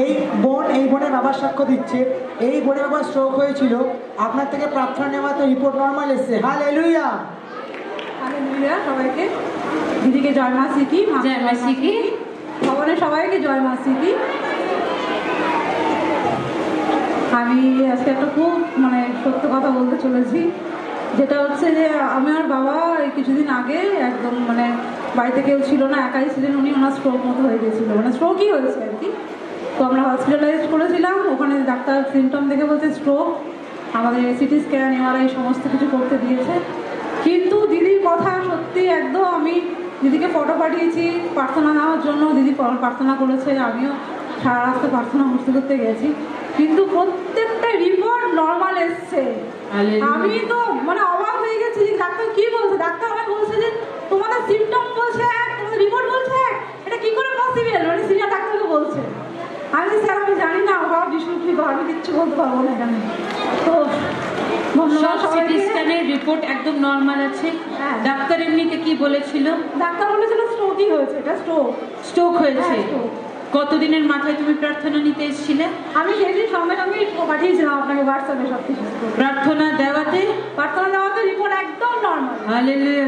এই বোনের বাবার সাক্ষ্য দিচ্ছে। এই বোনের বাবার স্ট্রোক হয়েছিল, আপনার থেকে প্রার্থনা নেওয়াতে রিপোর্ট নর্মাল এসছে। Hallelujah hallelujah. সবাইকে দিদিকে জয় মা সিকি, জয় মা সিকি, ভবনের সবাইকে জয় মা সিকি। আমি আজকে একটা খুব সত্য কথা বলতে চলেছি, যেটা হচ্ছে যে আমার বাবা কিছুদিন আগে একদম বাড়িতে কেউ ছিল না, একাই ছিলেন উনি। ওনার স্ট্রোক মতো হয়ে গেছিলো, স্ট্রোকই হয়েছে আর কি। তো আমরা হসপিটালাইজ করেছিলাম, ওখানে ডাক্তার সিমটম দেখে বলছে স্ট্রোক। আমাদের সিটি স্ক্যান এমআরআই সমস্ত কিছু করতে দিয়েছে। কিন্তু দিদির কথা সত্যি একদম, আমি দিদিকে ফটো পাঠিয়েছি প্রার্থনা নেওয়ার জন্য, দিদি প্রার্থনা করেছে, আমিও সারা রাস্তা প্রার্থনা করতে গেছি, কিন্তু প্রত্যেকটা রিপোর্ট নর্মাল এসছে। আমি তো অবাক হয়ে গেছি যে ডাক্তার কি বলছে। ডাক্তার আমাকে বলছে যে তোমাদের সিমটম বলছে এক, তোমাদের রিপোর্ট বলছে এক, এটা কি করে পসিবল? সিনিয়র ডাক্তারকে বলছে। আমি স্যার আমি জানি না, বাবা বিষ্ণু কি আমি কিচ্ছু বলতে পারবো না এখানে। তো রিপোর্ট একদম নরমাল আছে। ডাক্তার এমনিতে কি বলেছিল? ডাক্তার বলেছিল স্ট্রোকই হয়েছে, এটা স্ট্রোক হয়েছে। কতদিনের মাথায় তুমি প্রার্থনা নিতে এসেছিলে? আমি সেদিন সঙ্গে সঙ্গে পাঠিয়েছিলাম আপনাকে হোয়াটসঅ্যাপে সব কিছু। প্রার্থনা দেওয়াতে রিপোর্ট একদম নর্মাল। হালেলুয়া।